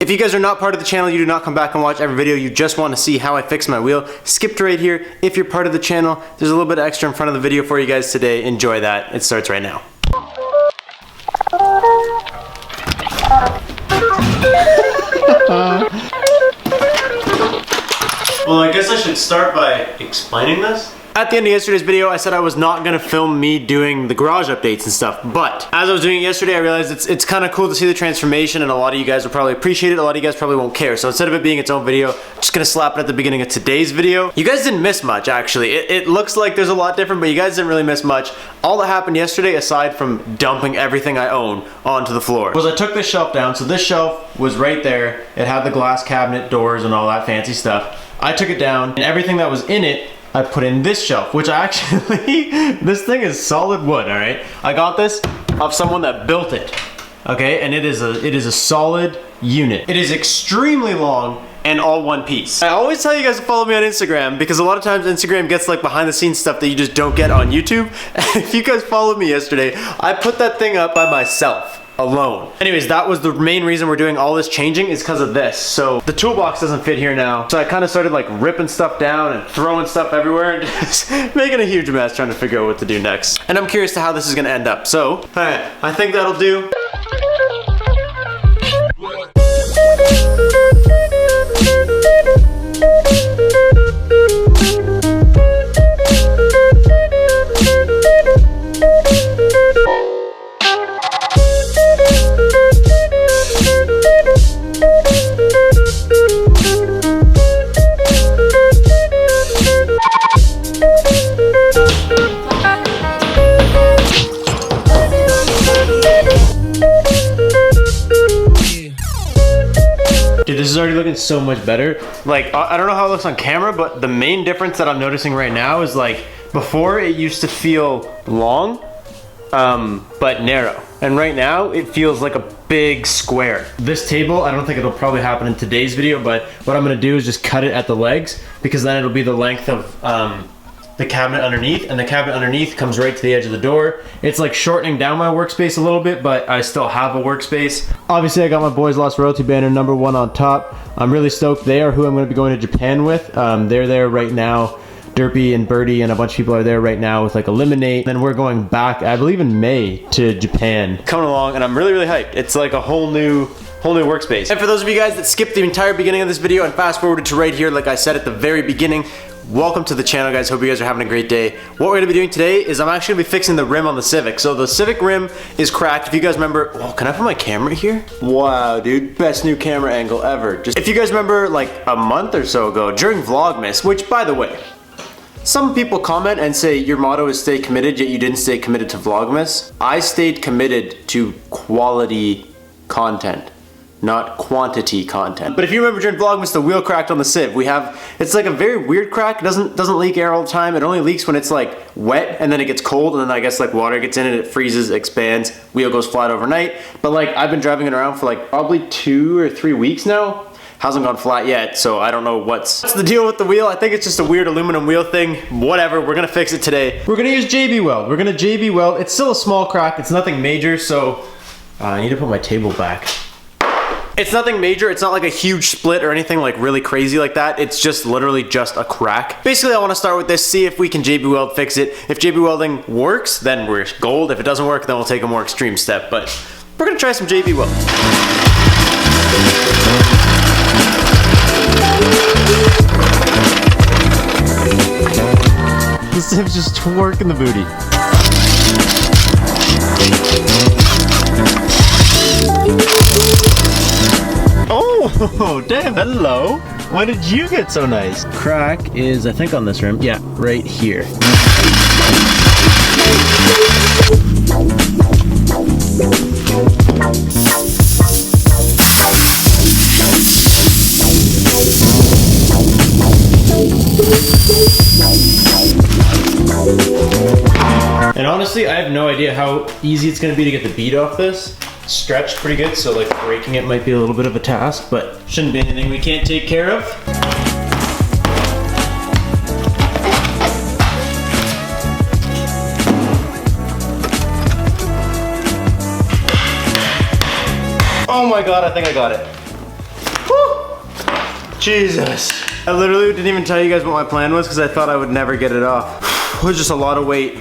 If you guys are not part of the channel, you do not come back and watch every video, you just want to see how I fix my wheel, skip to right here. If you're part of the channel, there's a little bit extra in front of the video for you guys today. Enjoy that. It starts right now. Well, I guess I should start by explaining this. At the end of yesterday's video, I said I was not gonna film me doing the garage updates and stuff, but as I was doing it yesterday, I realized it's kind of cool to see the transformation, and a lot of you guys will probably appreciate it, a lot of you guys probably won't care. So instead of it being its own video, I'm just gonna slap it at the beginning of today's video. You guys didn't miss much, actually. It looks like there's a lot different, but you guys didn't really miss much. All that happened yesterday, aside from dumping everything I own onto the floor, was I took this shelf down. So this shelf was right there. It had the glass cabinet doors and all that fancy stuff. I took it down, and everything that was in it, I put in this shelf, which I actually, this thing is solid wood, all right? I got this off someone that built it, okay? And it is a solid unit. It is extremely long and all one piece. I always tell you guys to follow me on Instagram because a lot of times Instagram gets like behind the scenes stuff that you just don't get on YouTube. If you guys followed me yesterday, I put that thing up by myself. Alone. Anyways, that was the main reason we're doing all this changing is because of this. So the toolbox doesn't fit here now. So I kind of started like ripping stuff down and throwing stuff everywhere and just making a huge mess trying to figure out what to do next. And I'm curious to how this is gonna end up. So, all right, I think that'll do. Dude, this is already looking so much better. Like, I don't know how it looks on camera, but the main difference that I'm noticing right now is like, before it used to feel long, but narrow. And right now, it feels like a big square. This table, I don't think it'll probably happen in today's video, but what I'm gonna do is just cut it at the legs, because then it'll be the length of the cabinet underneath, and the cabinet underneath comes right to the edge of the door. It's like shortening down my workspace a little bit, but I still have a workspace. Obviously, I got my Boys Lost Royalty banner #1 on top. I'm really stoked. They are who I'm gonna be going to Japan with. They're there right now. Derpy and Birdie and a bunch of people are there right now with like a lemonade. Then we're going back, I believe in May, to Japan. Coming along, and I'm really, really hyped. It's like a whole new workspace. And for those of you guys that skipped the entire beginning of this video and fast forwarded to right here, like I said at the very beginning, welcome to the channel, guys. Hope you guys are having a great day. What we're gonna be doing today is I'm actually gonna be fixing the rim on the Civic. So the Civic rim is cracked. If you guys remember, oh, can I put my camera here? Wow, dude, best new camera angle ever. Just if you guys remember like a month or so ago during Vlogmas, which by the way, some people comment and say your motto is stay committed, yet you didn't stay committed to Vlogmas. I stayed committed to quality content, not quantity content. But if you remember during Vlogmas, the wheel cracked on the Civ. It's like a very weird crack. It doesn't leak air all the time. It only leaks when it's like wet and then it gets cold and then I guess like water gets in it, it freezes, expands, wheel goes flat overnight. But like I've been driving it around for like probably 2 or 3 weeks now. Hasn't gone flat yet, so I don't know what's the deal with the wheel. I think it's just a weird aluminum wheel thing. Whatever, we're gonna fix it today. We're gonna use JB Weld. We're gonna JB Weld. It's still a small crack. It's nothing major, so I need to put my table back. It's nothing major. It's not like a huge split or anything like really crazy like that. It's just literally just a crack. Basically, I want to start with this, see if we can JB Weld fix it. If JB Welding works, then we're gold. If it doesn't work, then we'll take a more extreme step. But we're gonna try some JB Weld. The Civ's just twerking the booty. Oh, damn, hello. When did you get so nice? Crack is, I think on this rim. Yeah, right here. And honestly, I have no idea how easy it's gonna be to get the bead off this. It's stretched pretty good, so like breaking it might be a little bit of a task, but shouldn't be anything we can't take care of. Oh my god, I think I got it. Woo! Jesus. I literally didn't even tell you guys what my plan was because I thought I would never get it off. It was just a lot of weight.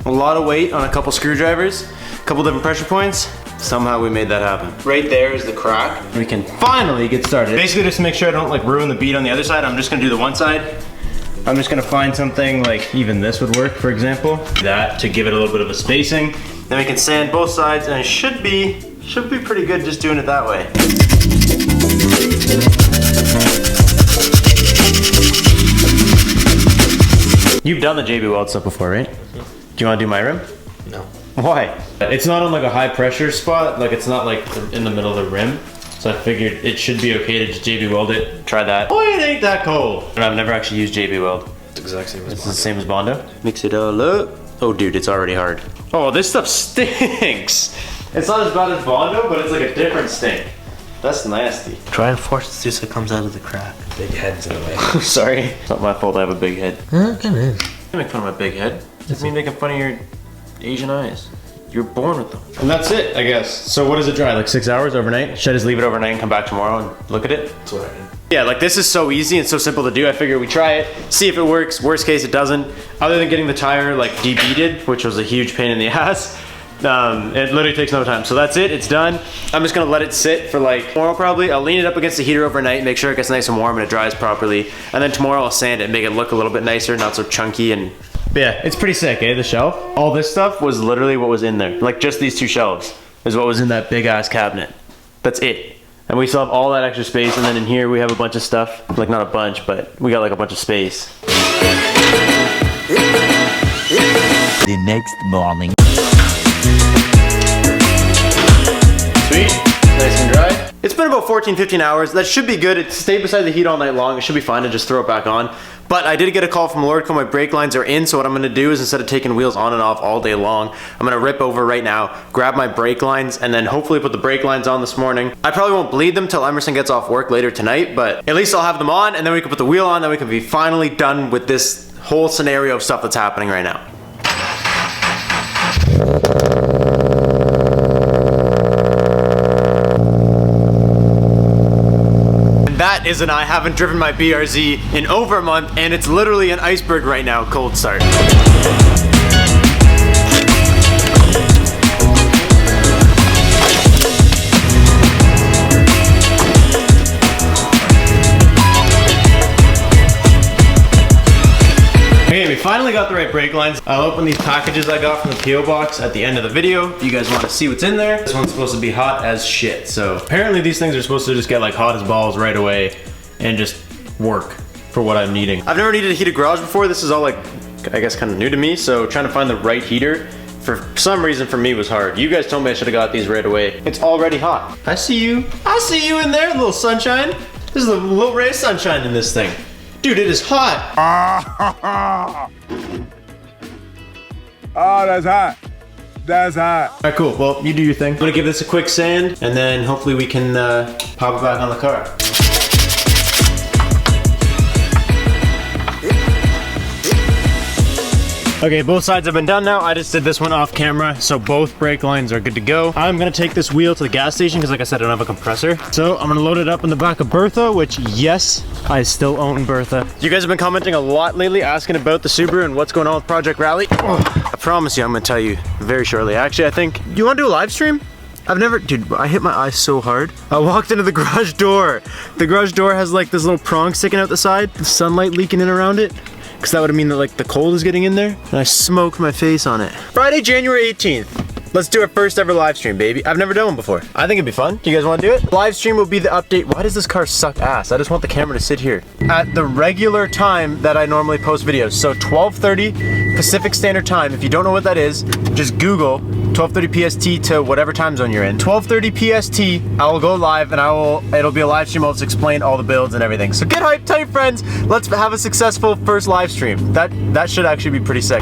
A lot of weight on a couple screwdrivers, a couple different pressure points. Somehow we made that happen. Right there is the crack. We can finally get started. Basically just to make sure I don't like ruin the bead on the other side, I'm just gonna do the one side. I'm just gonna find something like even this would work, for example. That to give it a little bit of a spacing. Then we can sand both sides and it should be pretty good just doing it that way. You've done the JB Weld stuff before, right? Do you wanna do my rim? No. Why? It's not on like a high pressure spot, like it's not like in the middle of the rim. So I figured it should be okay to just JB Weld it. Try that. Boy, it ain't that cold. And I've never actually used JB Weld. It's the exact same as It's the same as Bondo? Mix it all up. Oh dude, it's already hard. Oh, this stuff stinks. It's not as bad as Bondo, but it's like a different stink. That's nasty. Try and force it so it comes out of the crack. Big head's in the way. Sorry. It's not my fault I have a big head. Come in. You make fun of my big head. It's me making fun of your Asian eyes. You're born with them. And that's it, I guess. So what does it dry? Like 6 hours overnight? Should I just leave it overnight and come back tomorrow and look at it? That's what I did. Yeah, like this is so easy and so simple to do. I figure we try it, see if it works. Worst case, it doesn't. Other than getting the tire like debeaded, which was a huge pain in the ass. It literally takes no time. So that's it, it's done. I'm just gonna let it sit for like tomorrow probably. I'll lean it up against the heater overnight, make sure it gets nice and warm and it dries properly. And then tomorrow I'll sand it and make it look a little bit nicer, not so chunky and yeah, it's pretty sick, eh, the shelf? All this stuff was literally what was in there. Like just these two shelves is what was in that big ass cabinet. That's it. And we still have all that extra space and then in here we have a bunch of stuff. Like not a bunch, but we got like a bunch of space. The next morning. Sweet, nice and dry. It's been about 14-15 hours. That should be good. It stayed beside the heat all night long. It should be fine to just throw it back on. But I did get a call from Lordco. My brake lines are in, so what I'm gonna do is instead of taking wheels on and off all day long, I'm gonna rip over right now, grab my brake lines, and then hopefully put the brake lines on this morning. I probably won't bleed them till Emerson gets off work later tonight, but at least I'll have them on, and then we can put the wheel on, then we can be finally done with this whole scenario of stuff that's happening right now. That is I haven't driven my BRZ in over a month and it's literally an iceberg right now, cold start. Okay, we finally got the right brake lines. I'll open these packages I got from the PO box at the end of the video. If you guys want to see what's in there. This one's supposed to be hot as shit. So apparently these things are supposed to just get like hot as balls right away and just work for what I'm needing. I've never needed a heated garage before. This is all like, I guess kind of new to me. So trying to find the right heater for some reason for me was hard. You guys told me I should have got these right away. It's already hot. I see you. I see you in there, little sunshine. There's a little ray of sunshine in this thing. Dude, it is hot. Oh, that's hot. That's hot. All right, cool. Well, you do your thing. I'm gonna give this a quick sand, and then hopefully we can pop it back on the car. Okay, both sides have been done now. I just did this one off camera, so both brake lines are good to go. I'm gonna take this wheel to the gas station because like I said, I don't have a compressor. So I'm gonna load it up in the back of Bertha, which yes, I still own Bertha. You guys have been commenting a lot lately, asking about the Subaru and what's going on with Project Rally. Oh, I promise you, I'm gonna tell you very shortly. Actually, I think, you wanna do a live stream? I've never, dude, I hit my eye so hard. I walked into the garage door. The garage door has like this little prong sticking out the side, the sunlight leaking in around it. Because that would mean that like the cold is getting in there. And I smoked my face on it. Friday, January 18th. Let's do our first ever live stream, baby. I've never done one before. I think it'd be fun. Do you guys want to do it? Live stream will be the update. Why does this car suck ass? I just want the camera to sit here. At the regular time that I normally post videos. So 12:30 Pacific Standard Time. If you don't know what that is, just Google 12:30 PST to whatever time zone you're in. 12:30 PST, I will go live and it'll be a live stream. I'll just explain all the builds and everything. So get hyped, tell your friends. Let's have a successful first live stream. That should actually be pretty sick.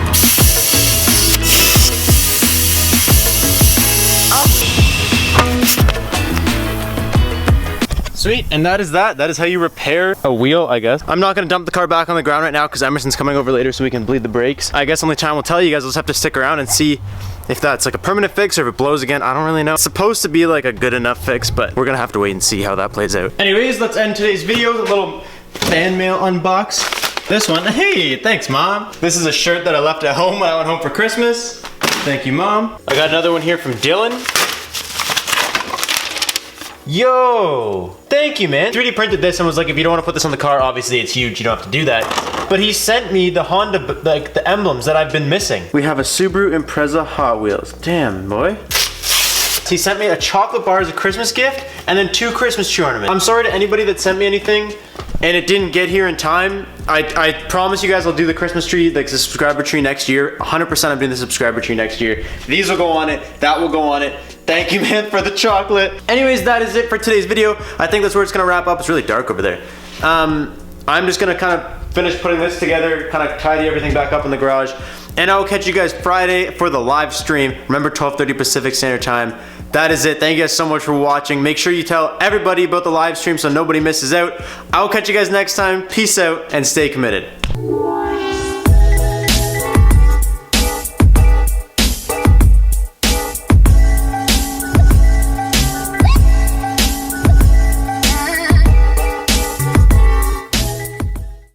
Sweet, and that is that. That is how you repair a wheel, I guess. I'm not gonna dump the car back on the ground right now because Emerson's coming over later so we can bleed the brakes. I guess only time will tell. You guys will just have to stick around and see if that's like a permanent fix or if it blows again, I don't really know. It's supposed to be like a good enough fix, but we're gonna have to wait and see how that plays out. Anyways, let's end today's video with a little fan mail unbox. This one, hey, thanks Mom. This is a shirt that I left at home when I went home for Christmas. Thank you, Mom. I got another one here from Dylan. Yo, thank you, man. 3D printed this and was like, if you don't want to put this on the car, obviously it's huge, you don't have to do that. But he sent me the Honda, like the emblems that I've been missing. We have a Subaru Impreza Hot Wheels. Damn, boy. He sent me a chocolate bar as a Christmas gift and then 2 Christmas tree ornaments. I'm sorry to anybody that sent me anything and it didn't get here in time. I promise you guys I'll do the Christmas tree, like the subscriber tree next year. 100% I'm doing the subscriber tree next year. These will go on it, that will go on it. Thank you, man, for the chocolate. Anyways, that is it for today's video. I think that's where it's gonna wrap up. It's really dark over there. I'm just gonna kind of finish putting this together, kind of tidy everything back up in the garage. And I will catch you guys Friday for the live stream. Remember, 12:30 Pacific Standard Time. That is it. Thank you guys so much for watching. Make sure you tell everybody about the live stream so nobody misses out. I will catch you guys next time. Peace out and stay committed.